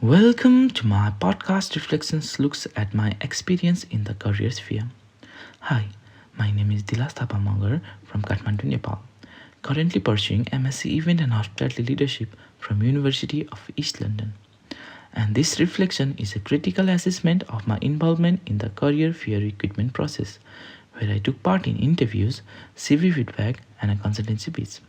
Welcome to my podcast Reflections looks at my experience in the career sphere. Hi, my name is Dilas Thapamagar from Kathmandu, Nepal. Currently pursuing MSc Event and Hospitality Leadership from University of East London. And this reflection is a critical assessment of my involvement in the career fair recruitment process, where I took part in interviews, CV feedback, and a consultancy pitch.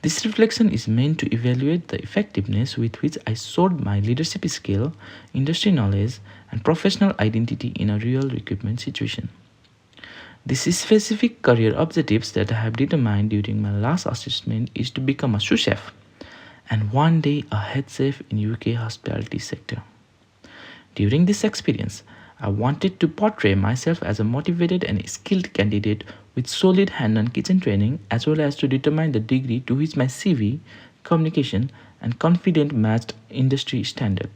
This reflection is meant to evaluate the effectiveness with which I showed my leadership skill, industry knowledge, and professional identity in a real recruitment situation. These specific career objectives that I have determined during my last assessment is to become a sous chef and one day a head chef in UK hospitality sector. During this experience, I wanted to portray myself as a motivated and skilled candidate with solid hand-on kitchen training as well as to determine the degree to which my CV, communication, and confidence matched industry standard.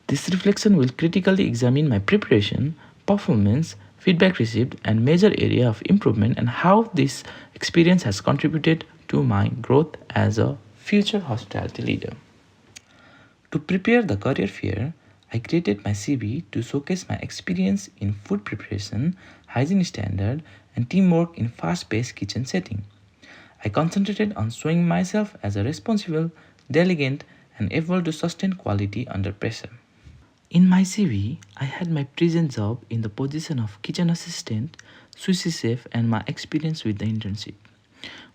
This reflection will critically examine my preparation, performance, feedback received, and major area of improvement and how this experience has contributed to my growth as a future hospitality leader. To prepare the career fair, I created my CV to showcase my experience in food preparation, hygiene standard, and teamwork in fast-paced kitchen setting. I concentrated on showing myself as a responsible, diligent, and able to sustain quality under pressure. In my CV, I had my present job in the position of kitchen assistant, sushi chef, and my experience with the internship,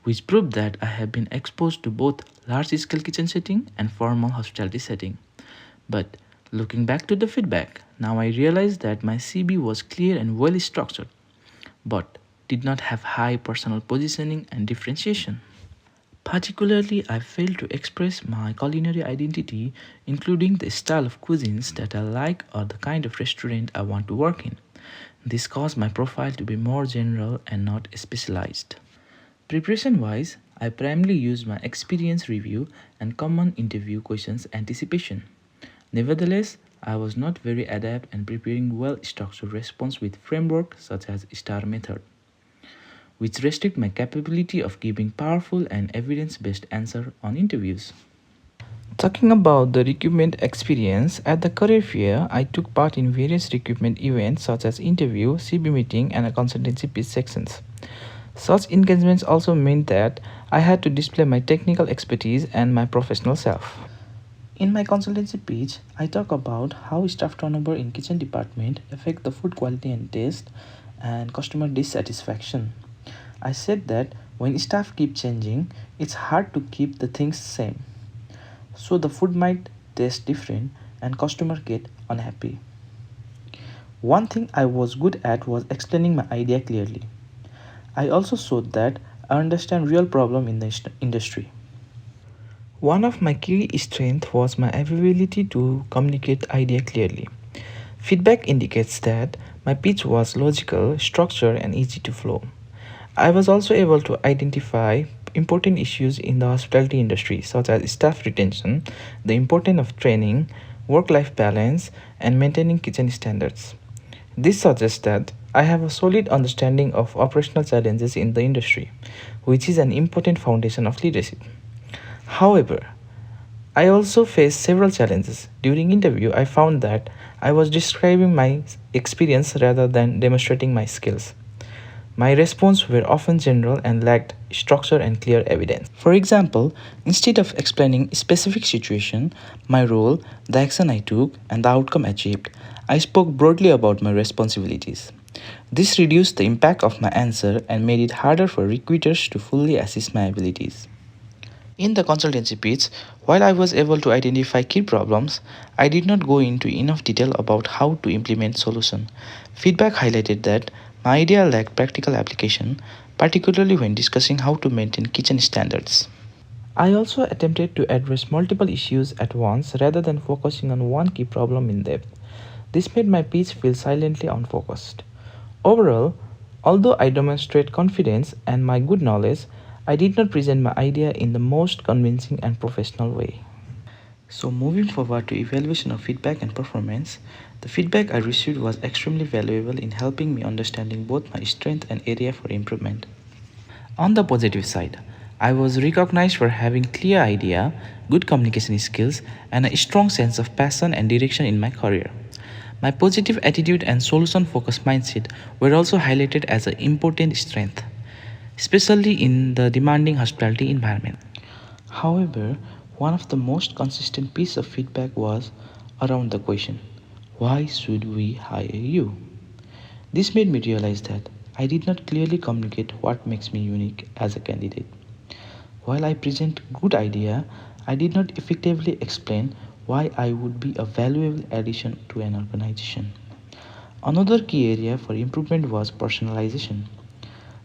which proved that I have been exposed to both large-scale kitchen setting and formal hospitality setting. But looking back to the feedback, now I realize that my CB was clear and well structured, but did not have high personal positioning and differentiation. Particularly, I failed to express my culinary identity, including the style of cuisines that I like or the kind of restaurant I want to work in. This caused my profile to be more general and not specialized. Preparation wise, I primarily used my experience review and common interview questions anticipation. Nevertheless, I was not very adept in preparing well structured response with framework such as STAR method, which restrict my capability of giving powerful and evidence-based answer on interviews. Talking about the recruitment experience, at the career fair, I took part in various recruitment events such as interview, CB meeting, and a consultancy pitch sections. Such engagements also meant that I had to display my technical expertise and my professional self. In my consultancy pitch, I talk about how staff turnover in kitchen department affect the food quality and taste and customer dissatisfaction. I said that when staff keep changing, it's hard to keep the things same. So the food might taste different and customer get unhappy. One thing I was good at was explaining my idea clearly. I also showed that I understand real problem in the industry. One of my key strengths was my ability to communicate idea clearly. Feedback indicates that my pitch was logical, structured, and easy to flow. I was also able to identify important issues in the hospitality industry, such as staff retention, the importance of training, work-life balance, and maintaining kitchen standards. This suggests that I have a solid understanding of operational challenges in the industry, which is an important foundation of leadership. However, I also faced several challenges. During interview, I found that I was describing my experience rather than demonstrating my skills. My responses were often general and lacked structure and clear evidence. For example, instead of explaining specific situation, my role, the action I took, and the outcome achieved, I spoke broadly about my responsibilities. This reduced the impact of my answer and made it harder for recruiters to fully assess my abilities. In the consultancy pitch, while I was able to identify key problems, I did not go into enough detail about how to implement solution. Feedback highlighted that my idea lacked practical application, particularly when discussing how to maintain kitchen standards. I also attempted to address multiple issues at once rather than focusing on one key problem in depth. This made my pitch feel silently unfocused. Overall, although I demonstrate confidence and my good knowledge, I did not present my idea in the most convincing and professional way. So moving forward to evaluation of feedback and performance, the feedback I received was extremely valuable in helping me understanding both my strength and area for improvement. On the positive side, I was recognized for having clear idea, good communication skills, and a strong sense of passion and direction in my career. My positive attitude and solution focused mindset were also highlighted as an important strength, especially in the demanding hospitality environment. However, one of the most consistent pieces of feedback was around the question, why should we hire you? This made me realize that I did not clearly communicate what makes me unique as a candidate. While I present good idea, I did not effectively explain why I would be a valuable addition to an organization. Another key area for improvement was personalization.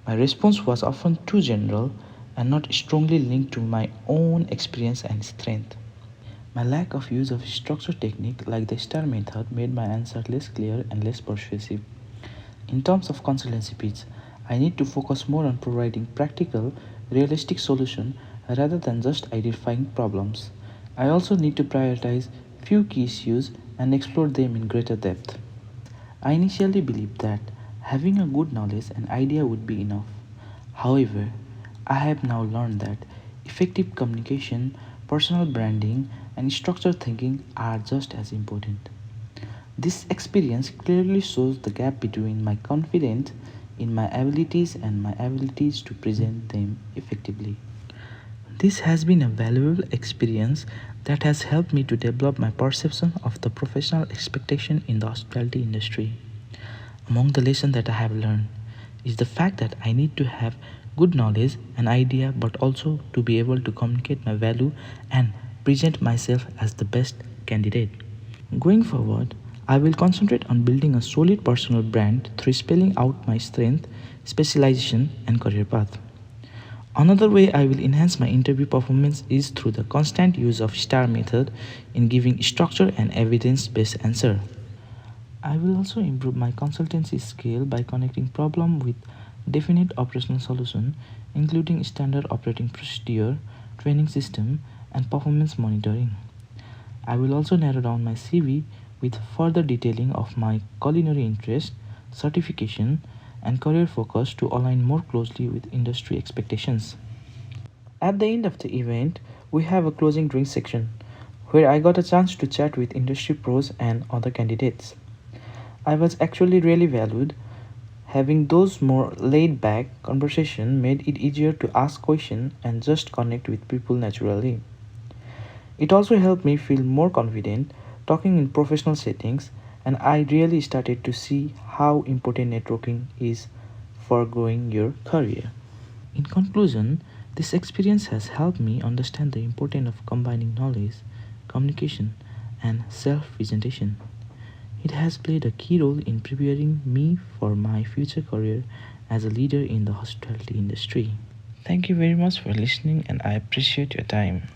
My response was often too general and not strongly linked to my own experience and strength. My lack of use of structure technique like the STAR method made my answer less clear and less persuasive. In terms of consultancy pitch, I need to focus more on providing practical, realistic solution rather than just identifying problems. I also need to prioritize few key issues and explore them in greater depth. I initially believed that having a good knowledge and idea would be enough. However, I have now learned that effective communication, personal branding, and structured thinking are just as important. This experience clearly shows the gap between my confidence in my abilities and my abilities to present them effectively. This has been a valuable experience that has helped me to develop my perception of the professional expectation in the hospitality industry. Among the lessons that I have learned is the fact that I need to have good knowledge and idea but also to be able to communicate my value and present myself as the best candidate. Going forward, I will concentrate on building a solid personal brand through spelling out my strength, specialization, and career path. Another way I will enhance my interview performance is through the constant use of STAR method in giving structure and evidence-based answer. I will also improve my consultancy skill by connecting problem with definite operational solution, including standard operating procedure, training system, and performance monitoring. I will also narrow down my CV with further detailing of my culinary interest, certification, and career focus to align more closely with industry expectations. At the end of the event, we have a closing drink section where I got a chance to chat with industry pros and other candidates. I was actually really valued. Having those more laid back conversation made it easier to ask questions and just connect with people naturally. It also helped me feel more confident talking in professional settings, and I really started to see how important networking is for growing your career. In conclusion, this experience has helped me understand the importance of combining knowledge, communication, and self presentation. It has played a key role in preparing me for my future career as a leader in the hospitality industry. Thank you very much for listening, and I appreciate your time.